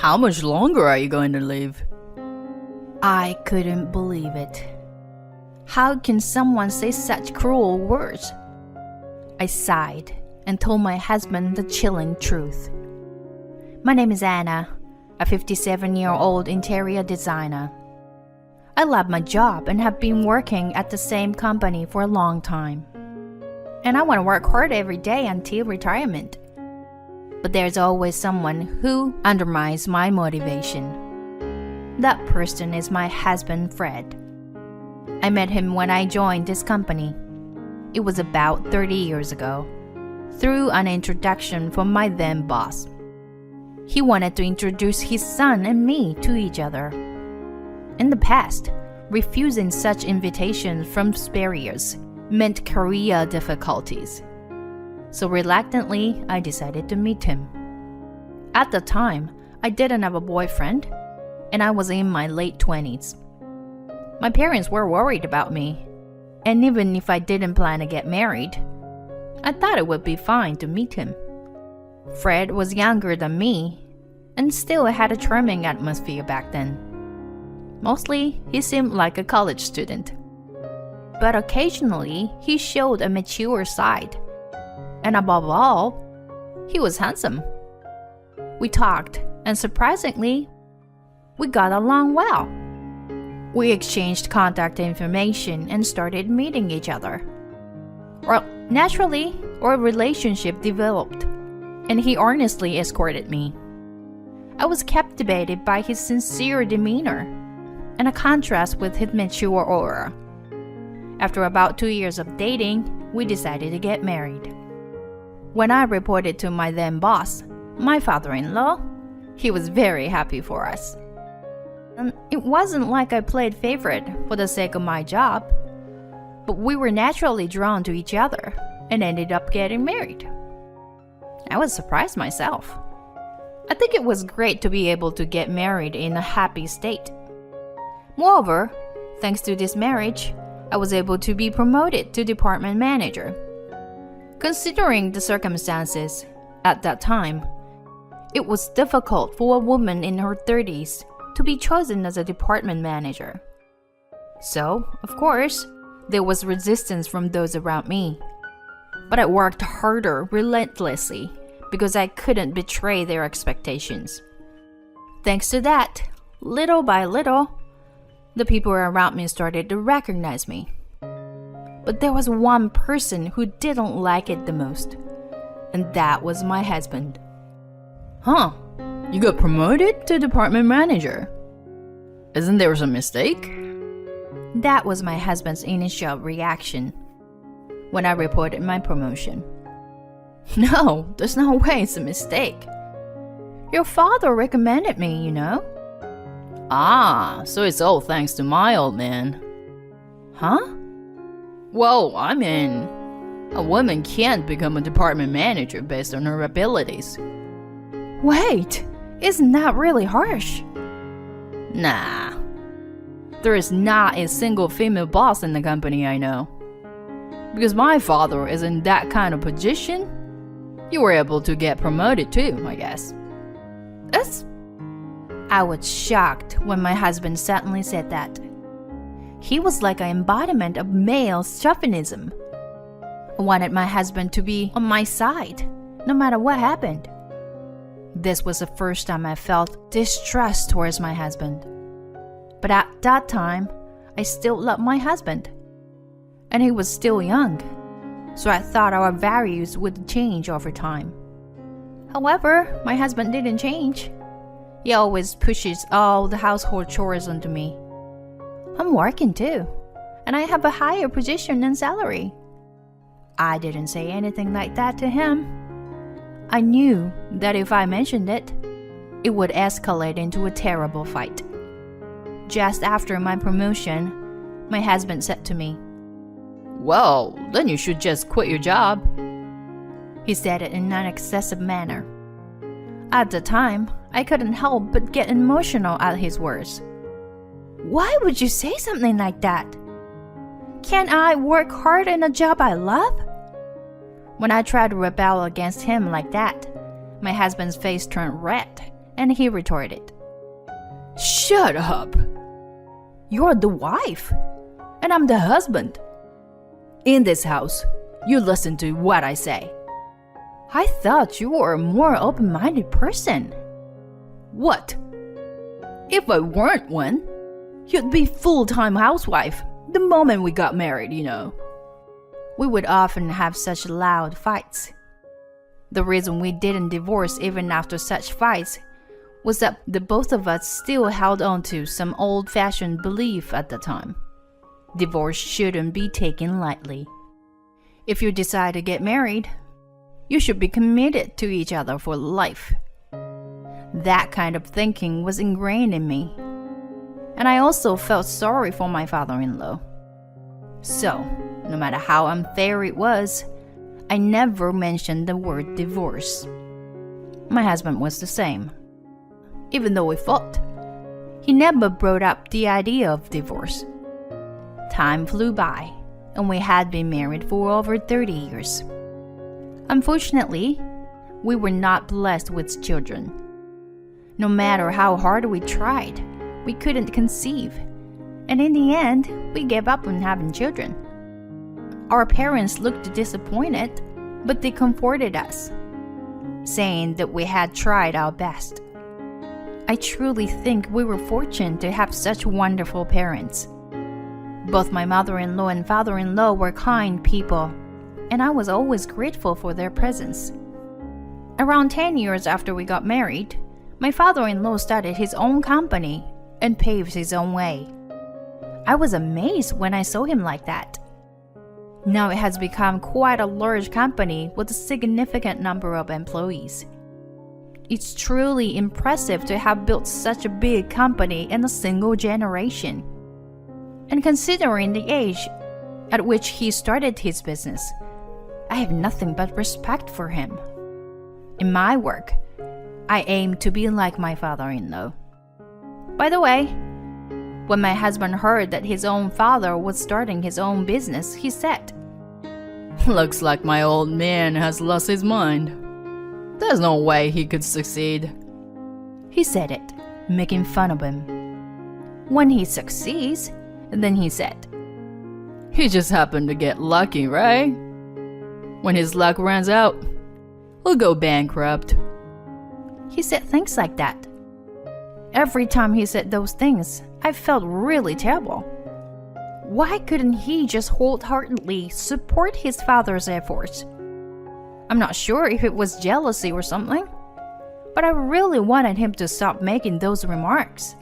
How much longer are you going to live? I couldn't believe it. How can someone say such cruel words? I sighed and told my husband the chilling truth. My name is Anna, a 57-year-old interior designer. I love my job and have been working at the same company for a long time. And I want to work hard every day until retirement. But there's always someone who undermines my motivation. That person is my husband, Fred. I met him when I joined this company. It was about 30 years ago, through an introduction from my then boss. He wanted to introduce his son and me to each other. In the past, refusing such invitations from superiors meant career difficulties. So reluctantly, I decided to meet him. At the time, I didn't have a boyfriend, and I was in my late 20s. My parents were worried about me, and even if I didn't plan to get married, I thought it would be fine to meet him. Fred was younger than me, and still had a charming atmosphere back then. Mostly, he seemed like a college student. But occasionally, he showed a mature side. And above all, he was handsome. We talked, and surprisingly, we got along well. We exchanged contact information and started meeting each other. Well, naturally, our relationship developed, and he earnestly escorted me. I was captivated by his sincere demeanor and a contrast with his mature aura. After about 2 years of dating, we decided to get married. When I reported to my then boss, my father-in-law, he was very happy for us. And it wasn't like I played favorite for the sake of my job, but we were naturally drawn to each other and ended up getting married. I was surprised myself. I think it was great to be able to get married in a happy state. Moreover, thanks to this marriage, I was able to be promoted to department manager. Considering the circumstances at that time, it was difficult for a woman in her 30s to be chosen as a department manager. So, of course, there was resistance from those around me. But I worked harder relentlessly because I couldn't betray their expectations. Thanks to that, little by little, the people around me started to recognize me. But there was one person who didn't like it the most, and that was my husband. Huh, you got promoted to department manager. Isn't there some mistake? That was my husband's initial reaction when I reported my promotion. No, there's no way it's a mistake. Your father recommended me, you know. Ah, so it's all thanks to my old man. Huh? Well, I mean, a woman can't become a department manager based on her abilities. Wait, isn't that really harsh? Nah. There is not a single female boss in the company I know. Because my father is in that kind of position, you were able to get promoted too, I guess. I was shocked when my husband suddenly said that. He was like an embodiment of male chauvinism. I wanted my husband to be on my side, no matter what happened. This was the first time I felt distrust towards my husband. But at that time, I still loved my husband. And he was still young, so I thought our values would change over time. However, my husband didn't change. He always pushes all the household chores onto me. I'm working too, and I have a higher position and salary. I didn't say anything like that to him. I knew that if I mentioned it, it would escalate into a terrible fight. Just after my promotion, my husband said to me, "Well, then you should just quit your job." He said it in an excessive manner. At the time, I couldn't help but get emotional at his words. Why would you say something like that? Can't I work hard in a job I love? When I tried to rebel against him like that, my husband's face turned red and he retorted, "Shut up! "You're the wife, And I'm the husband. In this house, you listen to what I say." I thought you were a more open-minded person." "What? If I weren't one, you'd be full-time housewife the moment we got married, you know." We would often have such loud fights. The reason we didn't divorce even after such fights was that the both of us still held on to some old-fashioned belief at the time. Divorce shouldn't be taken lightly. If you decide to get married, you should be committed to each other for life. That kind of thinking was ingrained in me. And I also felt sorry for my father-in-law. So, no matter how unfair it was, I never mentioned the word divorce. My husband was the same. Even though we fought, he never brought up the idea of divorce. Time flew by, and we had been married for over 30 years. Unfortunately, we were not blessed with children. No matter how hard we tried, we couldn't conceive, and in the end, we gave up on having children. Our parents looked disappointed, but they comforted us, saying that we had tried our best. I truly think we were fortunate to have such wonderful parents. Both my mother-in-law and father-in-law were kind people, and I was always grateful for their presence. Around 10 years after we got married, my father-in-law started his own company and paved his own way. I was amazed when I saw him like that. Now it has become quite a large company with a significant number of employees. It's truly impressive to have built such a big company in a single generation. And considering the age at which he started his business, I have nothing but respect for him. In my work, I aim to be like my father-in-law. By the way, when my husband heard that his own father was starting his own business, he said, "Looks like my old man has lost his mind. There's no way he could succeed." He said it, making fun of him. When he succeeds, then he said, "He just happened to get lucky, right? When his luck runs out, he'll go bankrupt." He said things like that. Every time he said those things, I felt really terrible. Why couldn't he just wholeheartedly support his father's efforts? I'm not sure if it was jealousy or something, but I really wanted him to stop making those remarks.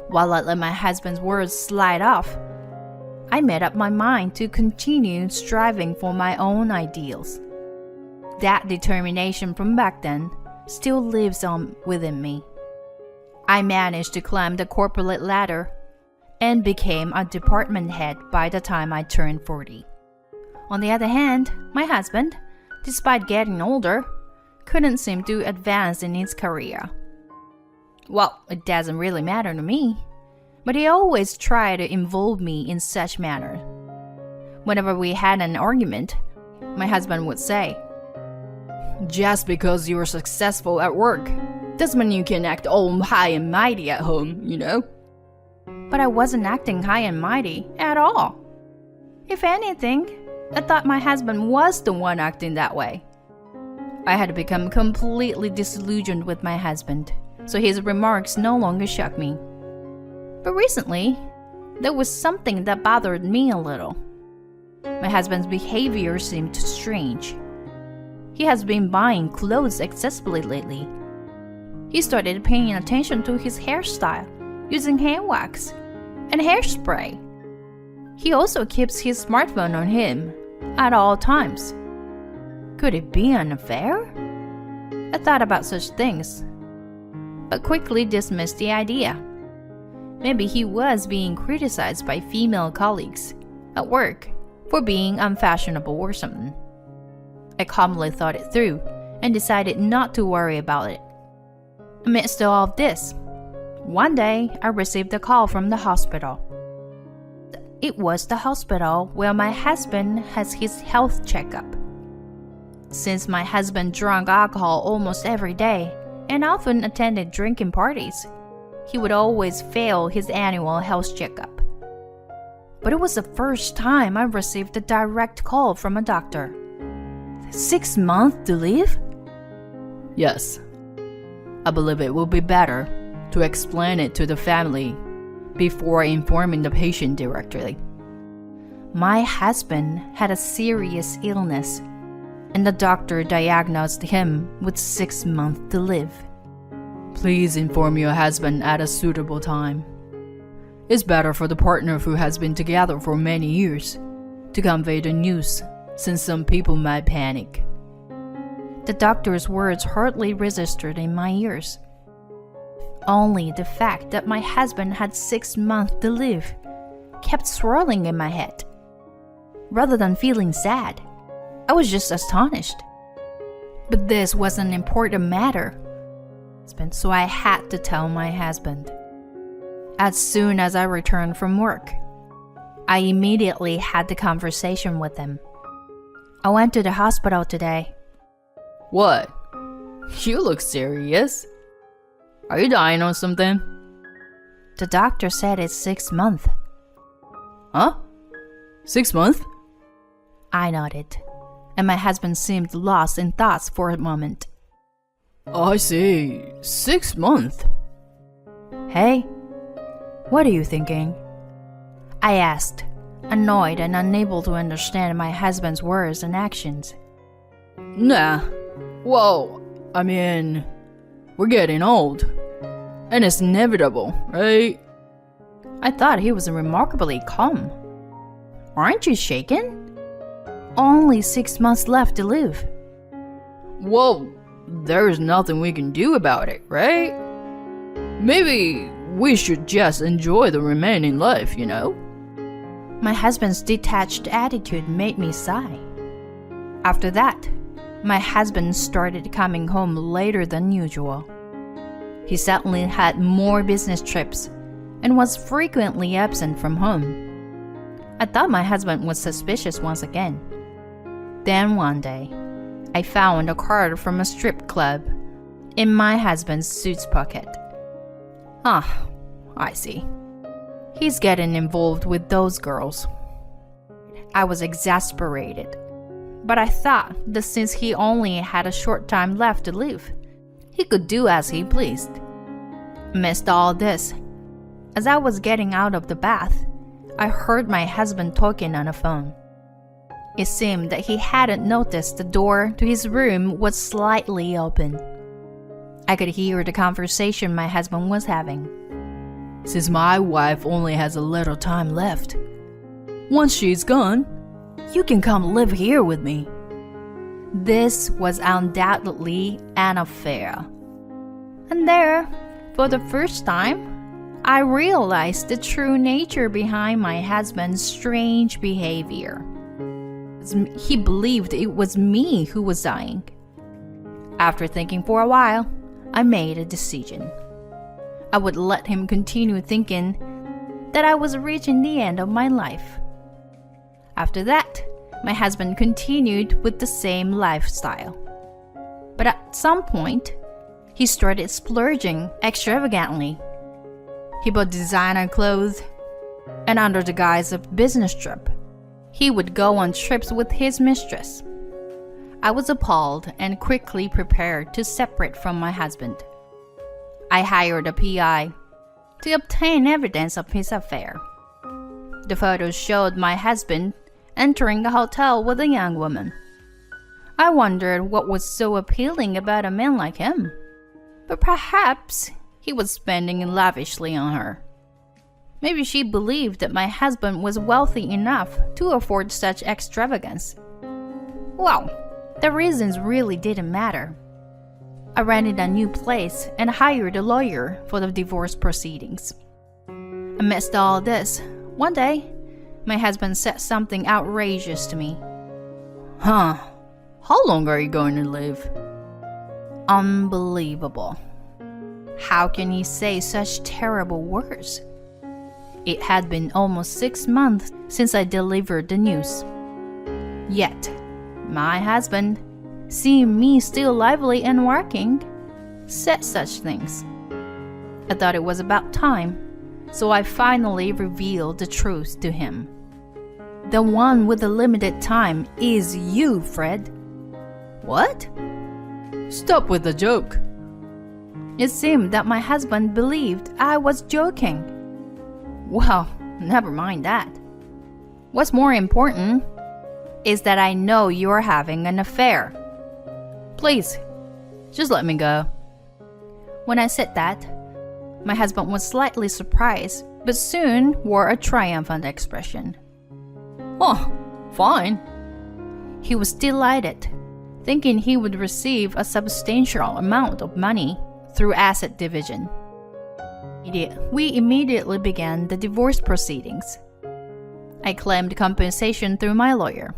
While I let my husband's words slide off, I made up my mind to continue striving for my own ideals. That determination from back then still lives on within me. I managed to climb the corporate ladder and became a department head by the time I turned 40. On the other hand, my husband, despite getting older, couldn't seem to advance in his career. Well, it doesn't really matter to me, but he always tried to involve me in such matter. Whenever we had an argument, my husband would say, "Just because you're successful at work doesn't mean you can act all high and mighty at home, you know?" But I wasn't acting high and mighty at all. If anything, I thought my husband was the one acting that way. I had become completely disillusioned with my husband, so his remarks no longer shocked me. But recently, there was something that bothered me a little. My husband's behavior seemed strange. He has been buying clothes excessively lately. He started paying attention to his hairstyle, using hand wax and hairspray. He also keeps his smartphone on him at all times. Could it be an affair? I thought about such things, but quickly dismissed the idea. Maybe he was being criticized by female colleagues at work for being unfashionable or something. I calmly thought it through and decided not to worry about it. Amidst all of this, one day I received a call from the hospital. It was the hospital where my husband has his health checkup. Since my husband drank alcohol almost every day, and often attended drinking parties. He would always fail his annual health checkup. But it was the first time I received a direct call from a doctor. 6 months to live? Yes. I believe it will be better to explain it to the family before informing the patient directly. My husband had a serious illness, and the doctor diagnosed him with 6 months to live. Please inform your husband at a suitable time. It's better for the partner who has been together for many years to convey the news, since some people might panic. The doctor's words hardly registered in my ears. Only the fact that my husband had 6 months to live kept swirling in my head. Rather than feeling sad, I was just astonished. But this was an important matter, so I had to tell my husband. As soon as I returned from work, I immediately had the conversation with him. I went to the hospital today. What? You look serious. Are you dying or something? The doctor said it's 6 months. Huh? 6 months? I nodded, and my husband seemed lost in thoughts for a moment. I see. 6 months. Hey, what are you thinking? I asked, annoyed and unable to understand my husband's words and actions. Nah. Well, I mean, we're getting old. And it's inevitable, right? I thought he was remarkably calm. Aren't you shaken? Only 6 months left to live. Well, there's nothing we can do about it, right? Maybe we should just enjoy the remaining life, you know? My husband's detached attitude made me sigh. After that, my husband started coming home later than usual. He suddenly had more business trips and was frequently absent from home. I thought my husband was suspicious once again. Then one day, I found a card from a strip club in my husband's suit's pocket. Ah, I see. He's getting involved with those girls. I was exasperated, but I thought that since he only had a short time left to live, he could do as he pleased. Amidst all this, as I was getting out of the bath, I heard my husband talking on the phone. It seemed that he hadn't noticed the door to his room was slightly open. I could hear the conversation my husband was having. Since my wife only has a little time left, once she's gone, you can come live here with me. This was undoubtedly an affair. And there, for the first time, I realized the true nature behind my husband's strange behavior. He believed it was me who was dying. After thinking for a while, I made a decision. I would let him continue thinking that I was reaching the end of my life. After that, my husband continued with the same lifestyle. But at some point, he started splurging extravagantly. He bought designer clothes, and under the guise of business trip, he would go on trips with his mistress. I was appalled and quickly prepared to separate from my husband. I hired a PI to obtain evidence of his affair. The photos showed my husband entering a hotel with a young woman. I wondered what was so appealing about a man like him, but perhaps he was spending lavishly on her. Maybe she believed that my husband was wealthy enough to afford such extravagance. Well, the reasons really didn't matter. I rented a new place and hired a lawyer for the divorce proceedings. Amidst all this, one day, my husband said something outrageous to me. Huh? How long are you going to live? Unbelievable. How can he say such terrible words? It had been almost 6 months since I delivered the news. Yet, my husband, seeing me still lively and working, said such things. I thought it was about time, so I finally revealed the truth to him. The one with the limited time is you, Fred. What? Stop with the joke. It seemed that my husband believed I was joking. Well, never mind that. What's more important is that I know you're having an affair. Please, just let me go. When I said that, my husband was slightly surprised, but soon wore a triumphant expression. Oh, fine. He was delighted, thinking he would receive a substantial amount of money through asset division. We immediately began the divorce proceedings. I claimed compensation through my lawyer.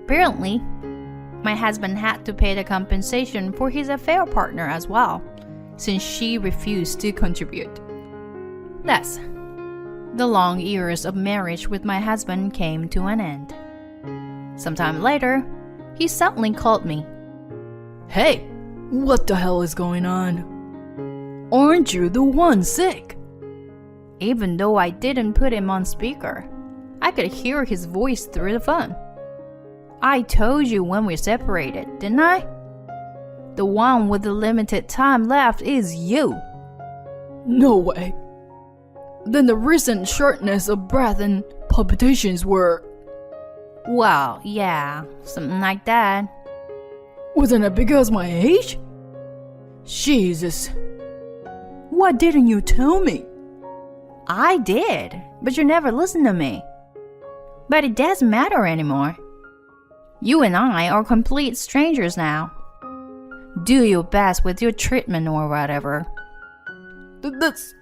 Apparently, my husband had to pay the compensation for his affair partner as well, since she refused to contribute. Thus, the long years of marriage with my husband came to an end. Sometime later, he suddenly called me. Hey, what the hell is going on? Aren't you the one sick? Even though I didn't put him on speaker, I could hear his voice through the phone. I told you when we separated, didn't I? The one with the limited time left is you. No way. Then the recent shortness of breath and palpitations were... Well, yeah, something like that. Wasn't it because my age? Jesus. Why didn't you tell me? I did, but you never listened to me. But it doesn't matter anymore. You and I are complete strangers now. Do your best with your treatment or whatever. That's...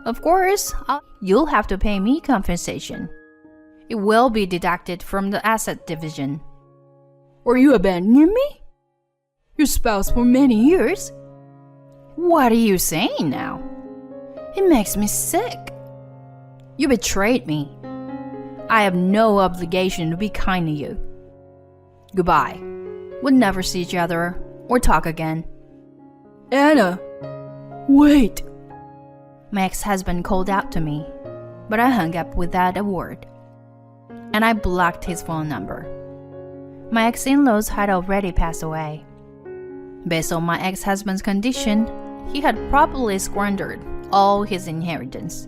Of course, you'll have to pay me compensation. It will be deducted from the asset division. Are you abandoning me? Your spouse for many years? What are you saying now? It makes me sick. You betrayed me. I have no obligation to be kind to you. Goodbye. We'll never see each other or talk again. Anna, wait. My ex-husband called out to me, but I hung up without a word. And I blocked his phone number. My ex-in-laws had already passed away. Based on my ex-husband's condition, he had probably squandered all his inheritance.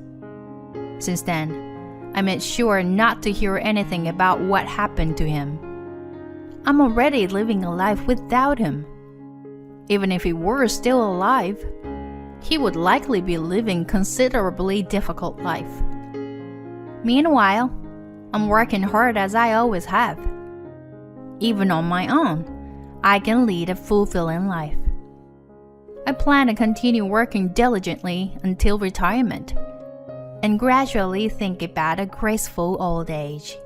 Since then, I made sure not to hear anything about what happened to him. I'm already living a life without him. Even if he were still alive, he would likely be living considerably difficult life. Meanwhile, I'm working hard as I always have. Even on my own, I can lead a fulfilling life. I plan to continue working diligently until retirement and gradually think about a graceful old age.